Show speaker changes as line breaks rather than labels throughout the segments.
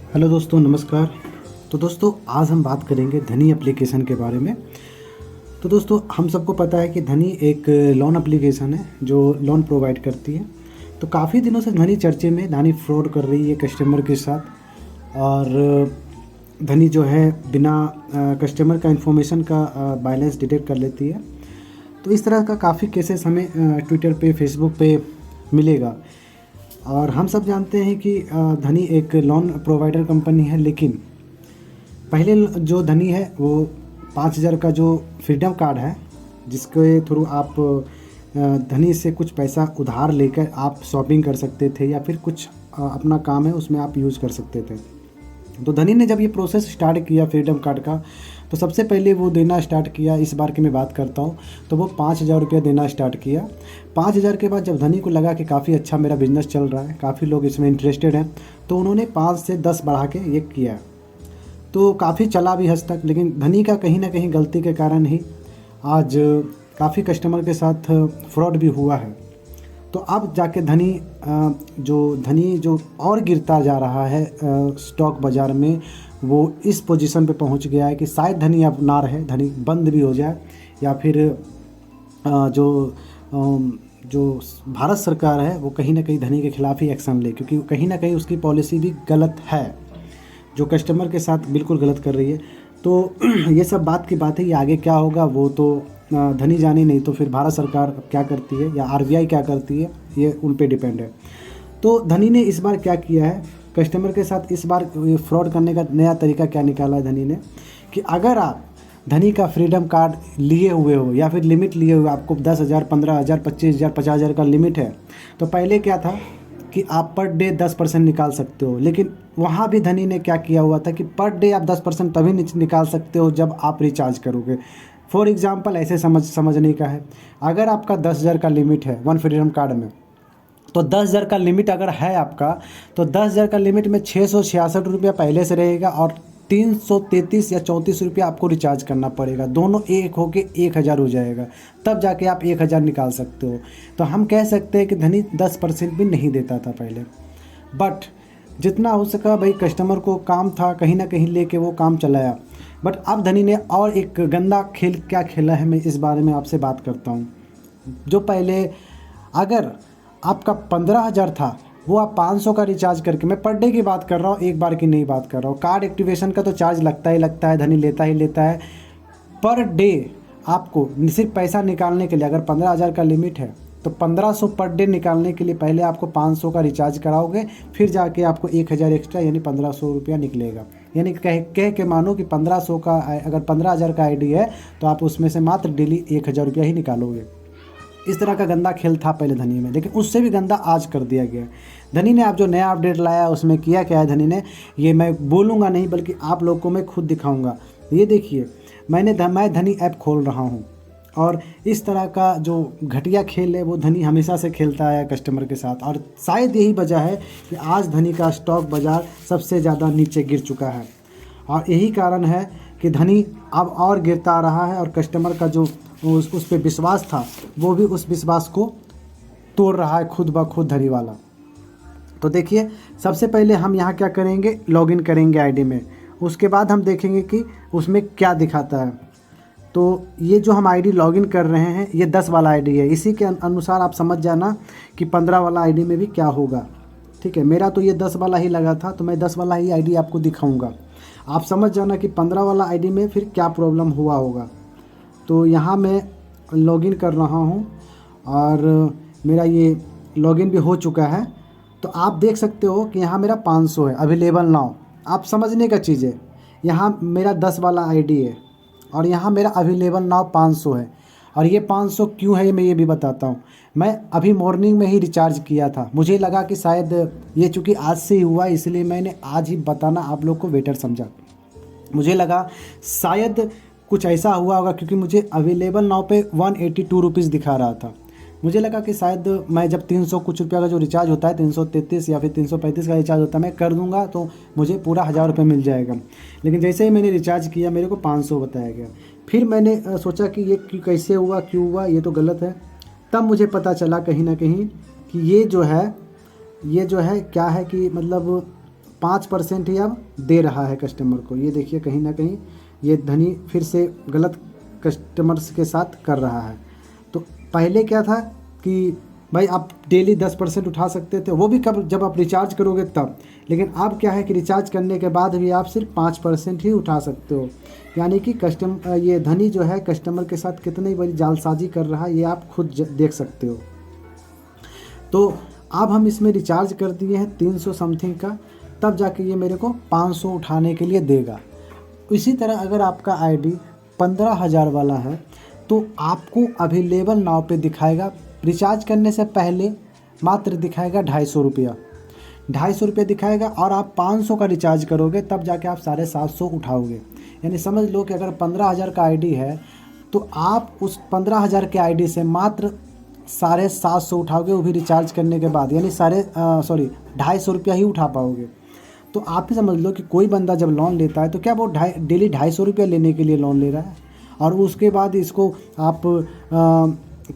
Hello दोस्तों, नमस्कार। तो दोस्तों, आज हम बात करेंगे धनी एप्लीकेशन के बारे में। तो दोस्तों, हम सबको पता है कि धनी एक लोन एप्लीकेशन है जो लोन प्रोवाइड करती है। तो काफ़ी दिनों से धनी चर्चे में, धनी फ्रॉड कर रही है कस्टमर के साथ। और धनी जो है बिना कस्टमर का इन्फॉर्मेशन का बैलेंस डिटेक्ट कर लेती है। तो इस तरह का काफ़ी केसेस हमें ट्विटर पे, फेसबुक पे मिलेगा। और हम सब जानते हैं कि धनी एक लोन प्रोवाइडर कंपनी है, लेकिन पहले जो धनी है वो 5,000 का जो फ्रीडम कार्ड है, जिसके थ्रू आप धनी से कुछ पैसा उधार लेकर आप शॉपिंग कर सकते थे या फिर कुछ अपना काम है उसमें आप यूज़ कर सकते थे। तो धनी ने जब ये प्रोसेस स्टार्ट किया फ्रीडम कार्ड का, तो सबसे पहले वो देना स्टार्ट किया। इस बार की मैं बात करता हूँ, तो वो 5,000 रुपया देना स्टार्ट किया। 5,000 के बाद जब धनी को लगा कि काफ़ी अच्छा मेरा बिजनेस चल रहा है, काफ़ी लोग इसमें इंटरेस्टेड हैं, तो उन्होंने 5 से 10 बढ़ा के ये किया। तो काफ़ी चला भी हद तक, लेकिन धनी का कहीं ना कहीं गलती के कारण ही आज काफ़ी कस्टमर के साथ फ्रॉड भी हुआ है। तो अब जाके धनी जो और गिरता जा रहा है स्टॉक बाज़ार में, वो इस पोजीशन पे पहुंच गया है कि शायद धनी अब ना रहे, धनी बंद भी हो जाए, या फिर जो भारत सरकार है वो कहीं ना कहीं धनी के खिलाफ़ ही एक्शन ले, क्योंकि कहीं ना कहीं उसकी पॉलिसी भी गलत है, जो कस्टमर के साथ बिल्कुल गलत कर रही है। तो ये सब बात की बात है, ये आगे क्या होगा वो तो धनी जानी, नहीं तो फिर भारत सरकार क्या करती है या आरबीआई क्या करती है, ये उन पे डिपेंड है। तो धनी ने इस बार क्या किया है कस्टमर के साथ, इस बार फ्रॉड करने का नया तरीका क्या निकाला है धनी ने, कि अगर आप धनी का फ्रीडम कार्ड लिए हुए हो या फिर लिमिट लिए हुए, आपको 10,000, 15,000, 25,000, 50,000 का लिमिट है, तो पहले क्या था कि आप पर डे 10% निकाल सकते हो। लेकिन वहाँ भी धनी ने क्या किया हुआ था कि पर डे आप 10% तभी निकाल सकते हो जब आप रिचार्ज करोगे। फॉर एग्जांपल ऐसे समझने का है, अगर आपका 10,000 का लिमिट है वन फ्रीडम कार्ड में, तो 10,000 का लिमिट अगर है आपका, तो 10,000 का लिमिट में 666 रुपया पहले से रहेगा और 333 या 34 रुपया आपको रिचार्ज करना पड़ेगा। दोनों एक होके 1,000 हो जाएगा, तब जाके आप 1,000 निकाल सकते हो। तो हम कह सकते हैं कि धनी 10% भी नहीं देता था पहले, बट जितना हो सका भाई कस्टमर को काम था, कहीं ना कहीं लेके वो काम चलाया। बट अब धनी ने और एक गंदा खेल क्या खेला है, मैं इस बारे में आपसे बात करता हूँ। जो पहले अगर आपका 15,000 था, वो आप 500 का रिचार्ज करके, मैं पर डे की बात कर रहा हूँ, एक बार की नहीं बात कर रहा हूँ। कार्ड एक्टिवेशन का तो चार्ज लगता ही लगता है, धनी लेता ही लेता है। पर डे आपको सिर्फ पैसा निकालने के लिए, अगर 15,000 का लिमिट है तो 1,500 पर डे निकालने के लिए पहले आपको 500 का रिचार्ज कराओगे, फिर जाके आपको 1,000 एक्स्ट्रा यानी 1,500 रुपया निकलेगा। यानी कह के मानो कि 1,500 का, अगर 15,000 का आईडी है तो आप उसमें से मात्र डेली 1,000 रुपया ही निकालोगे। इस तरह का गंदा खेल था पहले धनी में, लेकिन उससे भी गंदा आज कर दिया गया। धनी ने अब जो नया अपडेट लाया उसमें किया क्या है धनी ने, ये मैं बोलूँगा नहीं बल्कि आप लोग को मैं खुद दिखाऊंगा। ये देखिए, मैं धनी ऐप खोल रहा हूँ, और इस तरह का जो घटिया खेल है वो धनी हमेशा से खेलता है कस्टमर के साथ। और शायद यही वजह है कि आज धनी का स्टॉक बाज़ार सबसे ज़्यादा नीचे गिर चुका है, और यही कारण है कि धनी अब और गिरता रहा है, और कस्टमर का जो उस पे विश्वास था वो भी उस विश्वास को तोड़ रहा है खुद ब खुद धनी वाला। तो देखिए, सबसे पहले हम यहाँ क्या करेंगे, लॉगिन करेंगे आईडी में। उसके बाद हम देखेंगे कि उसमें क्या दिखाता है। तो ये जो हम आईडी लॉगिन कर रहे हैं ये 10 वाला आईडी है, इसी के अनुसार आप समझ जाना कि 15 वाला आईडी में भी क्या होगा। ठीक है, मेरा तो ये 10 वाला ही लगा था, तो मैं 10 वाला ही आईडी आपको दिखाऊंगा। आप समझ जाना कि 15 वाला आईडी में फिर क्या प्रॉब्लम हुआ होगा। तो यहाँ मैं लॉगिन कर रहा हूँ और मेरा ये लॉगिन भी हो चुका है। तो आप देख सकते हो कि यहाँ मेरा 500 है अवेलेबल नाउ। आप समझने का चीज़ है, यहाँ मेरा 10 वाला आईडी है और यहाँ मेरा अवेलेबल नाउ 500 है। और ये 500 क्यों है मैं ये भी बताता हूँ। मैं अभी मॉर्निंग में ही रिचार्ज किया था, मुझे लगा कि शायद ये चूँकि आज से ही हुआ इसलिए मैंने आज ही बताना आप लोग को बेटर समझा। मुझे लगा शायद कुछ ऐसा हुआ होगा, क्योंकि मुझे अवेलेबल नाउ पे 182 रुपीज़ दिखा रहा था। मुझे लगा कि शायद मैं जब 300 कुछ रुपया का जो रिचार्ज होता है, 333 या फिर 335 का रिचार्ज होता है, मैं कर दूंगा तो मुझे पूरा 1,000 रुपये मिल जाएगा। लेकिन जैसे ही मैंने रिचार्ज किया मेरे को 500 बताया गया। फिर मैंने सोचा कि ये कैसे हुआ, क्यों हुआ, ये तो गलत है। तब मुझे पता चला कहीं ना कहीं कि ये जो है क्या है कि मतलब 5% ही अब दे रहा है कस्टमर को। ये देखिए कहीं ना कहीं ये धनी फिर से गलत कस्टमर्स के साथ कर रहा है। तो पहले क्या था कि भाई आप डेली 10% उठा सकते थे, वो भी कब, जब आप रिचार्ज करोगे तब। लेकिन अब क्या है कि रिचार्ज करने के बाद भी आप सिर्फ 5% ही उठा सकते हो। यानी कि ये धनी जो है कस्टमर के साथ कितनी बड़ी जालसाजी कर रहा है, ये आप खुद देख सकते हो। तो अब हम इसमें रिचार्ज कर दिए हैं 300 समथिंग का, तब जाके ये मेरे को 500 उठाने के लिए देगा। इसी तरह अगर आपका आईडी 15,000 वाला है तो आपको अवेलेबल नाउ पे दिखाएगा, रिचार्ज करने से पहले मात्र दिखाएगा 250 रुपया, 250 रुपये दिखाएगा। और आप 500 का रिचार्ज करोगे तब जाके आप 750 उठाओगे। यानी समझ लो कि अगर 15,000 का आईडी है तो आप उस 15,000 के आईडी से मात्र 750 उठाओगे, वो भी रिचार्ज करने के बाद। यानी 250 रुपया ही उठा पाओगे। तो आप ही समझ लो कि कोई बंदा जब लोन लेता है तो क्या वो डेली 250 रुपया लेने के लिए लोन ले रहा है, और उसके बाद इसको आप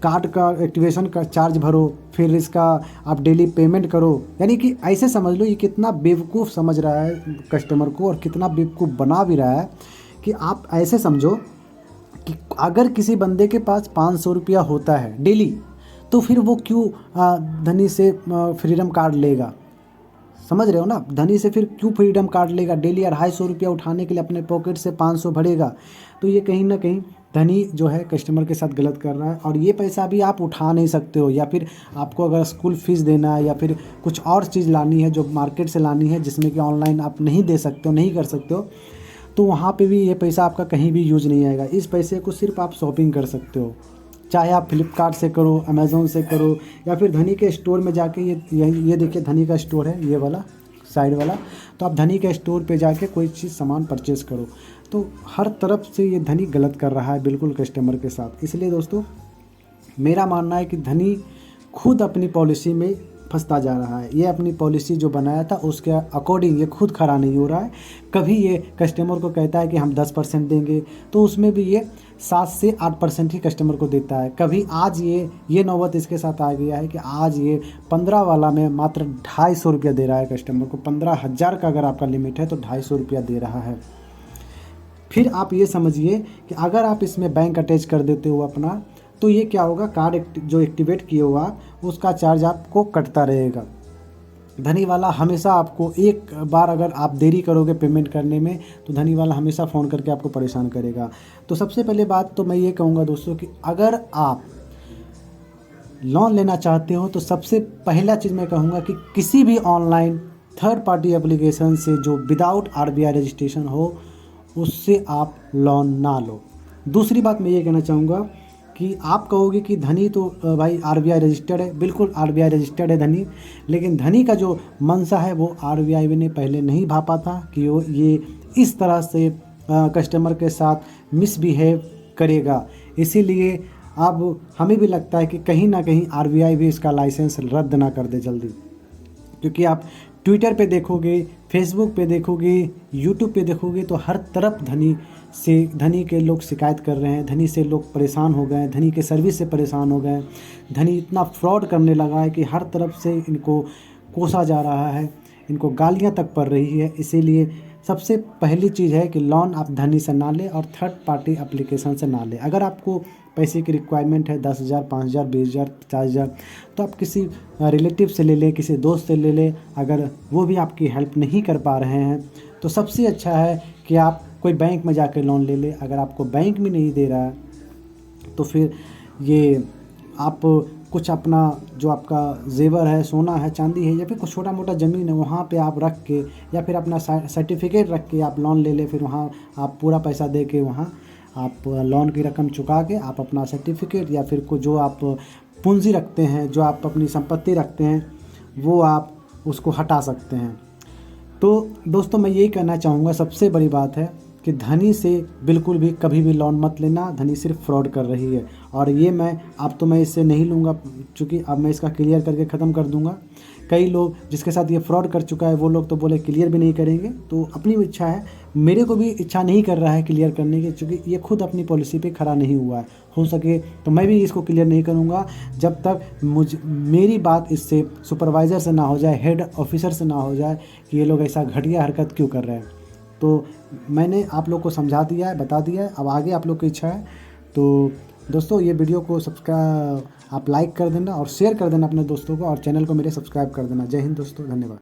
कार्ड का एक्टिवेशन का चार्ज भरो, फिर इसका आप डेली पेमेंट करो। यानी कि ऐसे समझ लो ये कितना बेवकूफ़ समझ रहा है कस्टमर को, और कितना बेवकूफ़ बना भी रहा है कि आप ऐसे समझो कि अगर किसी बंदे के पास 500 रुपया होता है डेली, तो फिर वो क्यों धनी से फ्रीडम कार्ड लेगा? समझ रहे हो ना? धनी से फिर क्यों फ्रीडम कार्ड लेगा? डेली 250 रुपया उठाने के लिए अपने पॉकेट से 500 भरेगा। तो ये कहीं ना कहीं धनी जो है कस्टमर के साथ गलत कर रहा है। और ये पैसा भी आप उठा नहीं सकते हो, या फिर आपको अगर स्कूल फीस देना है या फिर कुछ और चीज़ लानी है जो मार्केट से लानी है, जिसमें कि ऑनलाइन आप नहीं दे सकते हो, नहीं कर सकते हो, तो वहाँ पे भी ये पैसा आपका कहीं भी यूज नहीं आएगा। इस पैसे को सिर्फ आप शॉपिंग कर सकते हो, चाहे आप फ्लिपकार्ट से करो, अमेज़ोन से करो, या फिर धनी के स्टोर में जाके ये देखिए धनी का स्टोर है, ये वाला साइड वाला। तो आप धनी के स्टोर पे जाके कोई चीज़ सामान परचेज़ करो। तो हर तरफ से ये धनी गलत कर रहा है बिल्कुल कस्टमर के साथ। इसलिए दोस्तों मेरा मानना है कि धनी खुद अपनी पॉलिसी में फंसता जा रहा है। ये अपनी पॉलिसी जो बनाया था उसके अकॉर्डिंग ये खुद खरा नहीं हो रहा है। कभी ये कस्टमर को कहता है कि हम 10% देंगे, तो उसमें भी ये 7 से 8% ही कस्टमर को देता है। कभी आज ये नौबत इसके साथ आ गया है कि आज ये 15 वाला में मात्र 250 रुपया दे रहा है कस्टमर को। 15,000 का अगर आपका लिमिट है तो 250 रुपया दे रहा है। फिर आप ये समझिए कि अगर आप इसमें बैंक अटैच कर देते हो अपना, तो ये क्या होगा, कार्ड जो एक्टिवेट किए हुआ उसका चार्ज आपको कटता रहेगा। धनी वाला हमेशा आपको, एक बार अगर आप देरी करोगे पेमेंट करने में तो धनी वाला हमेशा फ़ोन करके आपको परेशान करेगा। तो सबसे पहले बात तो मैं ये कहूँगा दोस्तों कि अगर आप लोन लेना चाहते हो तो सबसे पहला चीज़ मैं कहूँगा कि किसी भी ऑनलाइन थर्ड पार्टी एप्लीकेशन से जो विदाउट RBI रजिस्ट्रेशन हो उससे आप लोन ना लो। दूसरी बात मैं ये कहना चाहूँगा कि आप कहोगे कि धनी तो भाई RBI रजिस्टर्ड है, बिल्कुल RBI रजिस्टर्ड है धनी, लेकिन धनी का जो मंशा है वो RBI ने पहले नहीं भापा था कि वो ये इस तरह से कस्टमर के साथ मिसबिहेव करेगा। इसीलिए अब हमें भी लगता है कि कहीं ना कहीं RBI भी इसका लाइसेंस रद्द ना कर दे जल्दी। क्योंकि आप ट्विटर पे देखोगे, फेसबुक पे देखोगे, यूट्यूब पे देखोगे तो हर तरफ धनी के लोग शिकायत कर रहे हैं, धनी से लोग परेशान हो गए, धनी के सर्विस से परेशान हो गए। धनी इतना फ्रॉड करने लगा है कि हर तरफ से इनको कोसा जा रहा है, इनको गालियां तक पड़ रही है। इसीलिए सबसे पहली चीज़ है कि लोन आप धनी से ना लें और थर्ड पार्टी एप्लीकेशन से ना लें। अगर आपको पैसे की रिक्वायरमेंट है 10,000, 5,000, 20,000, 50,000, तो आप किसी रिलेटिव से ले लें, किसी दोस्त से ले लें। अगर वो भी आपकी हेल्प नहीं कर पा रहे हैं तो सबसे अच्छा है कि आप कोई बैंक में जाकर लोन ले लें। अगर आपको बैंक में नहीं दे रहा है तो फिर ये आप कुछ अपना जो आपका जेवर है, सोना है, चांदी है, या फिर कुछ छोटा मोटा ज़मीन है, वहाँ पे आप रख के या फिर अपना सर्टिफिकेट रख के आप लोन ले लें। फिर वहाँ आप पूरा पैसा दे के वहाँ आप लोन की रकम चुका के आप अपना सर्टिफिकेट या फिर जो आप पूंजी रखते हैं, जो आप अपनी संपत्ति रखते हैं, वो आप उसको हटा सकते हैं। तो दोस्तों मैं यही कहना चाहूँगा, सबसे बड़ी बात है कि धनी से बिल्कुल भी कभी भी लोन मत लेना। धनी सिर्फ फ्रॉड कर रही है, और ये मैं इससे नहीं लूँगा, क्योंकि अब मैं इसका क्लियर करके ख़त्म कर दूँगा। कई लोग जिसके साथ ये फ्रॉड कर चुका है वो लोग तो बोले क्लियर भी नहीं करेंगे, तो अपनी इच्छा है। मेरे को भी इच्छा नहीं कर रहा है क्लियर करने की, क्योंकि ये खुद अपनी पॉलिसी पे खड़ा नहीं हुआ है। हो सके तो मैं भी इसको क्लियर नहीं करूँगा जब तक मेरी बात इससे सुपरवाइज़र से ना हो जाए, हेड ऑफिसर से ना हो जाए कि ये लोग ऐसा घटिया हरकत क्यों कर रहे हैं। तो मैंने आप लोग को समझा दिया है, बता दिया है, अब आगे आप लोग की इच्छा है। तो दोस्तों ये वीडियो को सब्सक्राइब आप लाइक कर देना और शेयर कर देना अपने दोस्तों को, और चैनल को मेरे सब्सक्राइब कर देना। जय हिंद दोस्तों, धन्यवाद।